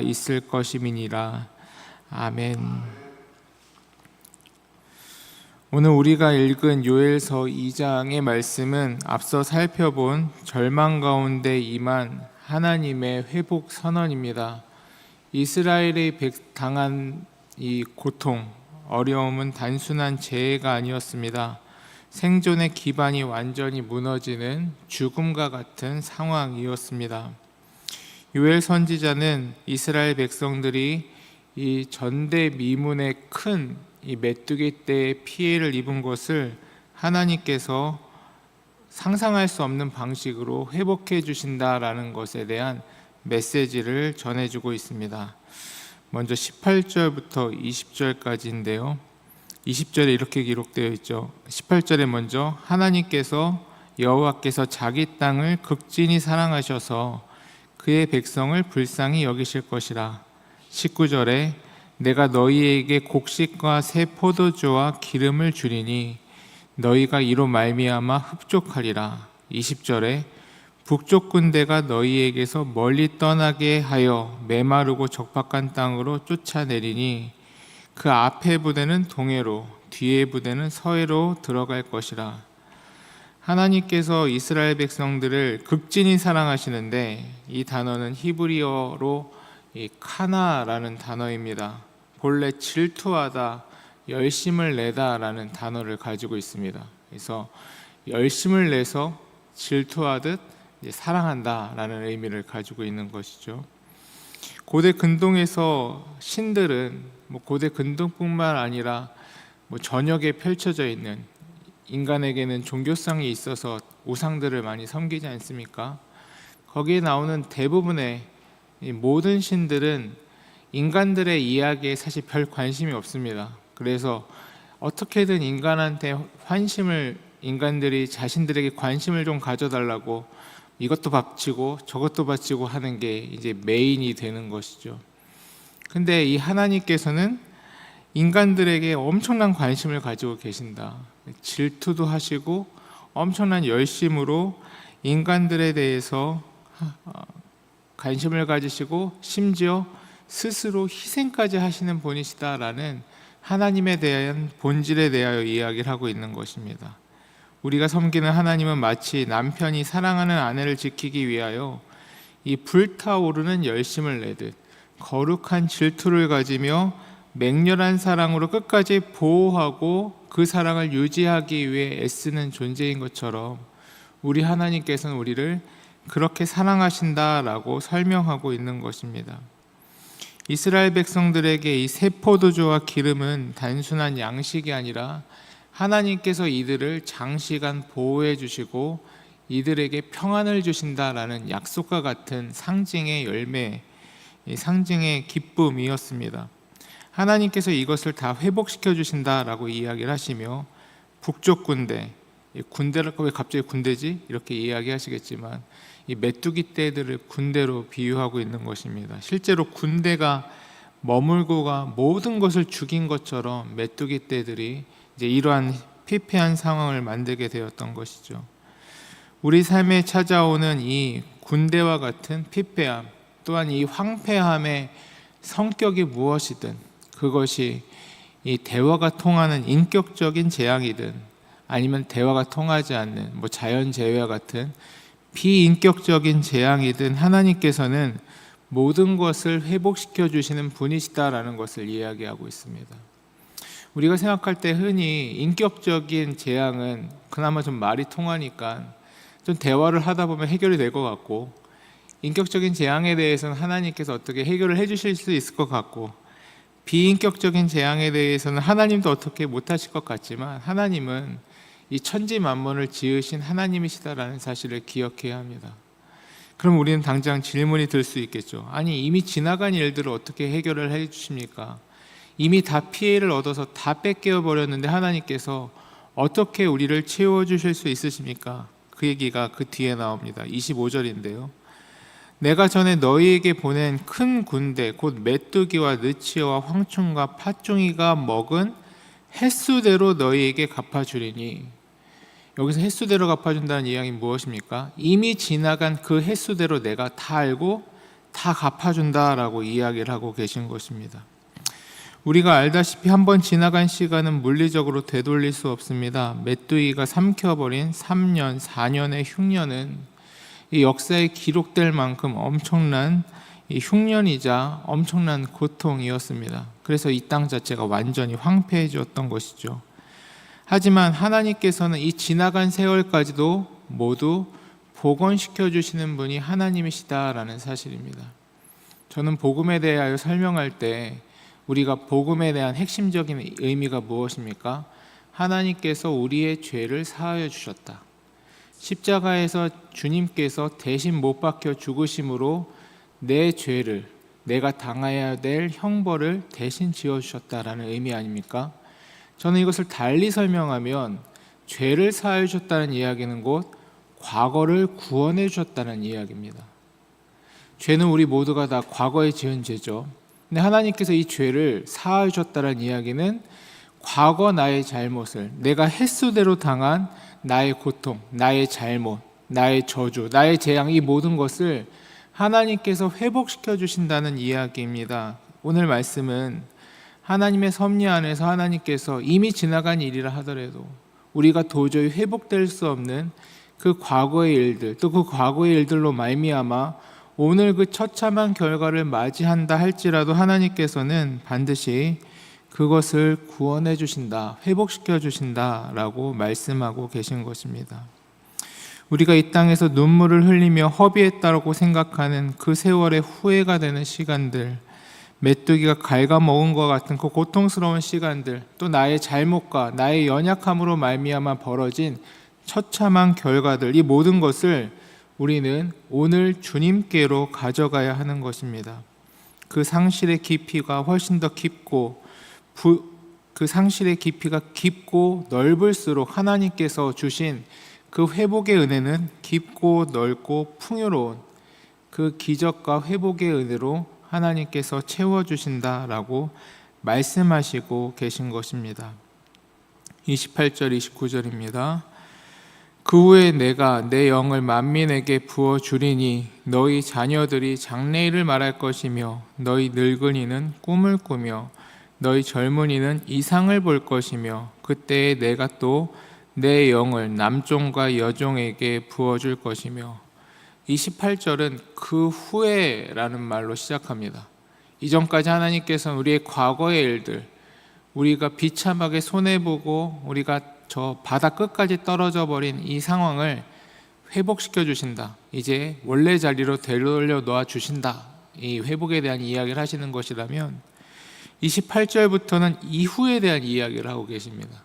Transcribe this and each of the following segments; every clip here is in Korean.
있을 것임이니라. 아멘. 오늘 우리가 읽은 요엘서 2장의 말씀은 앞서 살펴본 절망 가운데 임한 하나님의 회복 선언입니다. 이스라엘이 당한 이 고통, 어려움은 단순한 재해가 아니었습니다. 생존의 기반이 완전히 무너지는 죽음과 같은 상황이었습니다. 요엘 선지자는 이스라엘 백성들이 이 전대미문의 큰 이 메뚜기 떼의 피해를 입은 것을 하나님께서 상상할 수 없는 방식으로 회복해 주신다라는 것에 대한 메시지를 전해주고 있습니다. 먼저 18절부터 20절까지인데요. 20절에 이렇게 기록되어 있죠. 18절에 먼저 하나님께서 여호와께서 자기 땅을 극진히 사랑하셔서 그의 백성을 불쌍히 여기실 것이라. 19절에 내가 너희에게 곡식과 새 포도주와 기름을 주리니 너희가 이로 말미암아 흡족하리라. 20절에 북쪽 군대가 너희에게서 멀리 떠나게 하여 메마르고 적박한 땅으로 쫓아내리니 그 앞에 부대는 동해로 뒤에 부대는 서해로 들어갈 것이라. 하나님께서 이스라엘 백성들을 극진히 사랑하시는데 이 단어는 히브리어로 카나라는 단어입니다. 본래 질투하다, 열심을 내다라는 단어를 가지고 있습니다. 그래서 열심을 내서 질투하듯 사랑한다라는 의미를 가지고 있는 것이죠. 고대 근동에서 신들은 고대 근동뿐만 아니라 전역에 펼쳐져 있는, 인간에게는 종교성이 있어서 우상들을 많이 섬기지 않습니까? 거기에 나오는 대부분의 모든 신들은 인간들의 이야기에 사실 별 관심이 없습니다. 그래서 어떻게든 인간한테 인간들이 자신들에게 관심을 좀 가져달라고 이것도 바치고 저것도 바치고 하는 게 이제 메인이 되는 것이죠. 근데 이 하나님께서는 인간들에게 엄청난 관심을 가지고 계신다. 질투도 하시고 엄청난 열심으로 인간들에 대해서 관심을 가지시고 심지어 스스로 희생까지 하시는 분이시다라는 하나님에 대한 본질에 대하여 이야기를 하고 있는 것입니다. 우리가 섬기는 하나님은 마치 남편이 사랑하는 아내를 지키기 위하여 이 불타오르는 열심을 내듯 거룩한 질투를 가지며 맹렬한 사랑으로 끝까지 보호하고 그 사랑을 유지하기 위해 애쓰는 존재인 것처럼 우리 하나님께서는 우리를 그렇게 사랑하신다라고 설명하고 있는 것입니다. 이스라엘 백성들에게 이 새 포도주와 기름은 단순한 양식이 아니라 하나님께서 이들을 장시간 보호해 주시고 이들에게 평안을 주신다라는 약속과 같은 상징의 열매, 상징의 기쁨이었습니다. 하나님께서 이것을 다 회복시켜 주신다라고 이야기를 하시며 북쪽 군대를 왜 갑자기 군대지? 이렇게 이야기하시겠지만 이 메뚜기 떼들을 군대로 비유하고 있는 것입니다. 실제로 군대가 머물고 가 모든 것을 죽인 것처럼 메뚜기 떼들이 이제 이러한 피폐한 상황을 만들게 되었던 것이죠. 우리 삶에 찾아오는 이 군대와 같은 피폐함, 또한 이 황폐함의 성격이 무엇이든 그것이 이 대화가 통하는 인격적인 재앙이든 아니면 대화가 통하지 않는 자연재해와 같은 비인격적인 재앙이든 하나님께서는 모든 것을 회복시켜 주시는 분이시다라는 것을 이야기하고 있습니다. 우리가 생각할 때 흔히 인격적인 재앙은 그나마 좀 말이 통하니까 좀 대화를 하다 보면 해결이 될 것 같고, 인격적인 재앙에 대해서는 하나님께서 어떻게 해결을 해주실 수 있을 것 같고, 비인격적인 재앙에 대해서는 하나님도 어떻게 못하실 것 같지만 하나님은 이 천지 만물을 지으신 하나님이시다라는 사실을 기억해야 합니다. 그럼 우리는 당장 질문이 들 수 있겠죠. 아니, 이미 지나간 일들을 어떻게 해결을 해 주십니까? 이미 다 피해를 얻어서 다 뺏겨 버렸는데 하나님께서 어떻게 우리를 채워주실 수 있으십니까? 그 얘기가 그 뒤에 나옵니다. 25절인데요. 내가 전에 너희에게 보낸 큰 군대 곧 메뚜기와 느치와 황충과 팥종이가 먹은 횟수대로 너희에게 갚아주리니, 여기서 횟수대로 갚아준다는 이야기는 무엇입니까? 이미 지나간 그 횟수대로 내가 다 알고 다 갚아준다라고 이야기를 하고 계신 것입니다. 우리가 알다시피 한번 지나간 시간은 물리적으로 되돌릴 수 없습니다. 메뚜기가 삼켜버린 3년, 4년의 흉년은 이 역사에 기록될 만큼 엄청난 이 흉년이자 엄청난 고통이었습니다. 그래서 이 땅 자체가 완전히 황폐해졌던 것이죠. 하지만 하나님께서는 이 지나간 세월까지도 모두 복원시켜 주시는 분이 하나님이시다라는 사실입니다. 저는 복음에 대하여 설명할 때 우리가 복음에 대한 핵심적인 의미가 무엇입니까? 하나님께서 우리의 죄를 사하여 주셨다. 십자가에서 주님께서 대신 못 박혀 죽으심으로 내 죄를, 내가 당해야 될 형벌을 대신 지어주셨다라는 의미 아닙니까? 저는 이것을 달리 설명하면 죄를 사하여 주셨다는 이야기는 곧 과거를 구원해 주셨다는 이야기입니다. 죄는 우리 모두가 다 과거에 지은 죄죠. 근데 하나님께서 이 죄를 사하여 주셨다는 이야기는 과거 나의 잘못을, 내가 횟수대로 당한 나의 고통, 나의 잘못, 나의 저주, 나의 재앙, 이 모든 것을 하나님께서 회복시켜 주신다는 이야기입니다. 오늘 말씀은 하나님의 섭리 안에서 하나님께서 이미 지나간 일이라 하더라도 우리가 도저히 회복될 수 없는 그 과거의 일들, 또 그 과거의 일들로 말미암아 오늘 그 처참한 결과를 맞이한다 할지라도 하나님께서는 반드시 그것을 구원해 주신다, 회복시켜 주신다라고 말씀하고 계신 것입니다. 우리가 이 땅에서 눈물을 흘리며 허비했다고 생각하는 그 세월의 후회가 되는 시간들, 메뚜기가 갉아먹은 것 같은 그 고통스러운 시간들, 또 나의 잘못과 나의 연약함으로 말미암아 벌어진 처참한 결과들, 이 모든 것을 우리는 오늘 주님께로 가져가야 하는 것입니다. 그 상실의 깊이가 훨씬 더 깊고 그 상실의 깊이가 깊고 넓을수록 하나님께서 주신 그 회복의 은혜는 깊고 넓고 풍요로운 그 기적과 회복의 은혜로 하나님께서 채워주신다라고 말씀하시고 계신 것입니다. 28절 29절입니다. 그 후에 내가 내 영을 만민에게 부어주리니 너희 자녀들이 장래일을 말할 것이며 너희 늙은이는 꿈을 꾸며 너희 젊은이는 이상을 볼 것이며 그때에 내가 또 내 영을 남종과 여종에게 부어줄 것이며 28절은 그 후에라는 말로 시작합니다. 이전까지 하나님께서는 우리의 과거의 일들, 우리가 비참하게 손해보고 우리가 저 바다 끝까지 떨어져 버린 이 상황을 회복시켜 주신다. 이제 원래 자리로 되돌려 놓아 주신다. 이 회복에 대한 이야기를 하시는 것이라면 28절부터는 이후에 대한 이야기를 하고 계십니다.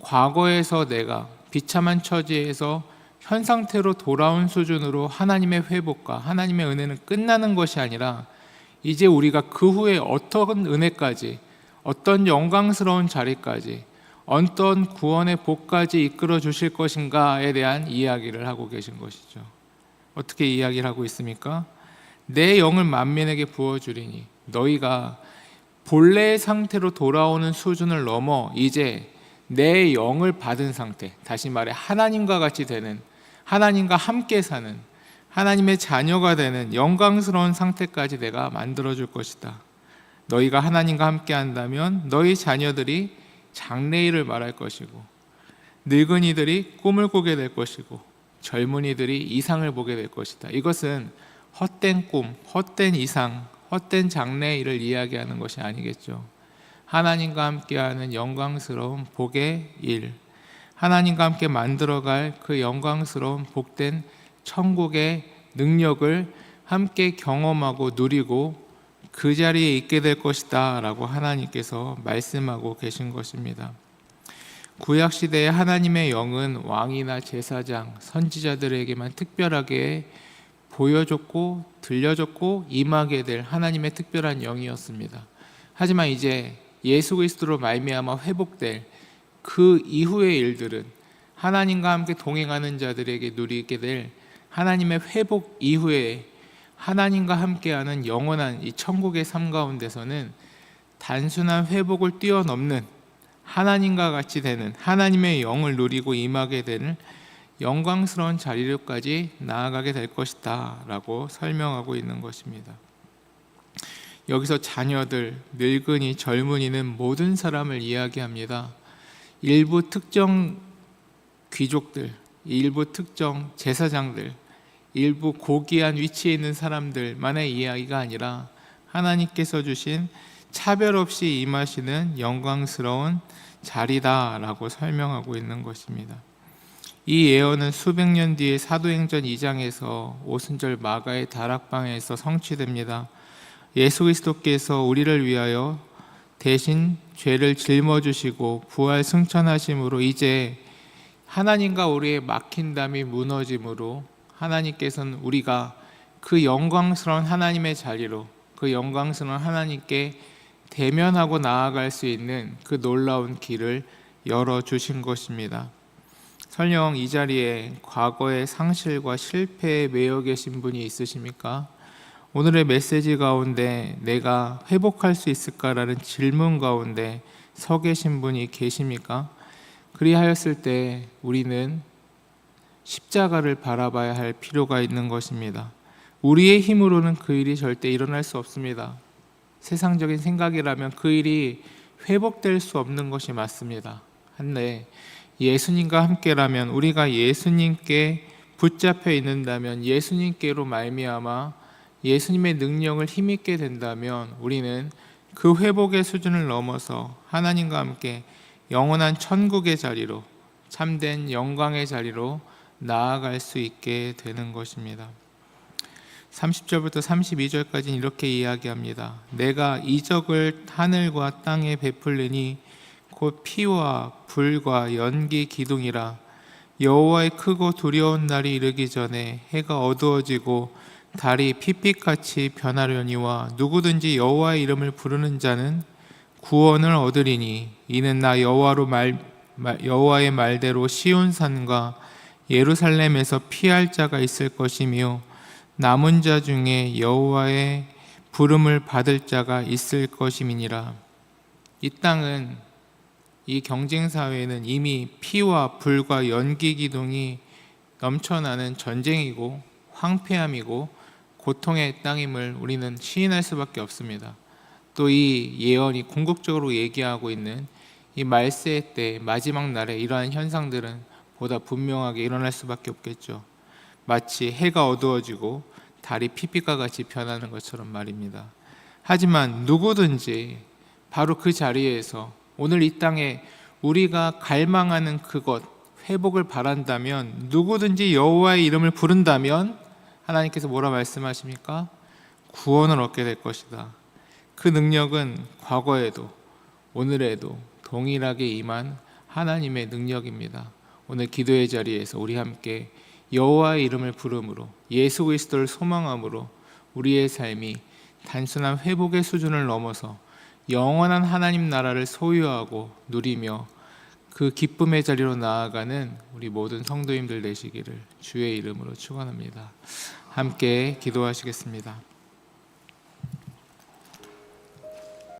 과거에서 내가 비참한 처지에서 현 상태로 돌아온 수준으로 하나님의 회복과 하나님의 은혜는 끝나는 것이 아니라 이제 우리가 그 후에 어떤 은혜까지, 어떤 영광스러운 자리까지, 어떤 구원의 복까지 이끌어 주실 것인가에 대한 이야기를 하고 계신 것이죠. 어떻게 이야기를 하고 있습니까? 내 영을 만민에게 부어주리니 너희가 본래의 상태로 돌아오는 수준을 넘어 이제 내 영을 받은 상태, 다시 말해 하나님과 같이 되는, 하나님과 함께 사는, 하나님의 자녀가 되는 영광스러운 상태까지 내가 만들어줄 것이다. 너희가 하나님과 함께 한다면 너희 자녀들이 장래일을 말할 것이고 늙은이들이 꿈을 꾸게 될 것이고 젊은이들이 이상을 보게 될 것이다. 이것은 헛된 꿈, 헛된 이상, 헛된 장래일을 이야기하는 것이 아니겠죠. 하나님과 함께하는 영광스러운 복의 일, 하나님과 함께 만들어갈 그 영광스러운 복된 천국의 능력을 함께 경험하고 누리고 그 자리에 있게 될 것이다 라고 하나님께서 말씀하고 계신 것입니다. 구약시대에 하나님의 영은 왕이나 제사장, 선지자들에게만 특별하게 보여줬고 들려줬고 임하게 될 하나님의 특별한 영이었습니다. 하지만 이제 예수 그리스도로 말미암아 회복될 그 이후의 일들은 하나님과 함께 동행하는 자들에게 누리게 될 하나님의 회복 이후에 하나님과 함께하는 영원한 이 천국의 삶 가운데서는 단순한 회복을 뛰어넘는 하나님과 같이 되는 하나님의 영을 누리고 임하게 되는 영광스러운 자리로까지 나아가게 될 것이다 라고 설명하고 있는 것입니다. 여기서 자녀들, 늙은이, 젊은이는 모든 사람을 이야기합니다. 일부 특정 귀족들, 일부 특정 제사장들, 일부 고귀한 위치에 있는 사람들만의 이야기가 아니라 하나님께서 주신 차별 없이 임하시는 영광스러운 자리다라고 설명하고 있는 것입니다. 이 예언은 수백 년 뒤에 사도행전 2장에서 오순절 마가의 다락방에서 성취됩니다. 예수 그리스도께서 우리를 위하여 대신 죄를 짊어지시고 부활 승천하심으로 이제 하나님과 우리의 막힌 담이 무너짐으로 하나님께서는 우리가 그 영광스러운 하나님의 자리로, 그 영광스러운 하나님께 대면하고 나아갈 수 있는 그 놀라운 길을 열어주신 것입니다. 설령 이 자리에 과거의 상실과 실패에 매여 계신 분이 있으십니까? 오늘의 메시지 가운데 내가 회복할 수 있을까라는 질문 가운데 서 계신 분이 계십니까? 그리하였을 때 우리는 십자가를 바라봐야 할 필요가 있는 것입니다. 우리의 힘으로는 그 일이 절대 일어날 수 없습니다. 세상적인 생각이라면 그 일이 회복될 수 없는 것이 맞습니다. 한데 예수님과 함께라면, 우리가 예수님께 붙잡혀 있는다면, 예수님께로 말미암아 예수님의 능력을 힘있게 된다면 우리는 그 회복의 수준을 넘어서 하나님과 함께 영원한 천국의 자리로, 참된 영광의 자리로 나아갈 수 있게 되는 것입니다. 30절부터 32절까지는 이렇게 이야기합니다. 내가 이적을 하늘과 땅에 베풀리니 곧 피와 불과 연기 기둥이라. 여호와의 크고 두려운 날이 이르기 전에 해가 어두워지고 달이 핏빛같이 변하려니와 누구든지 여호와의 이름을 부르는 자는 구원을 얻으리니 이는 나 여호와의 말대로 시온산과 예루살렘에서 피할 자가 있을 것이며 남은 자 중에 여호와의 부름을 받을 자가 있을 것임이니라. 이 땅은, 이 경쟁사회는 이미 피와 불과 연기 기둥이 넘쳐나는 전쟁이고 황폐함이고 고통의 땅임을 우리는 시인할 수밖에 없습니다. 또 이 예언이 궁극적으로 얘기하고 있는 이 말세의 때 마지막 날에 이러한 현상들은 보다 분명하게 일어날 수밖에 없겠죠. 마치 해가 어두워지고 달이 핏빛과 같이 변하는 것처럼 말입니다. 하지만 누구든지 바로 그 자리에서 오늘 이 땅에 우리가 갈망하는 그것, 회복을 바란다면, 누구든지 여호와의 이름을 부른다면 하나님께서 뭐라 말씀하십니까? 구원을 얻게 될 것이다. 그 능력은 과거에도 오늘에도 동일하게 임한 하나님의 능력입니다. 오늘 기도의 자리에서 우리 함께 여호와의 이름을 부름으로, 예수 그리스도를 소망함으로 우리의 삶이 단순한 회복의 수준을 넘어서 영원한 하나님 나라를 소유하고 누리며 그 기쁨의 자리로 나아가는 우리 모든 성도님들 되시기를 주의 이름으로 축원합니다. 함께 기도하시겠습니다.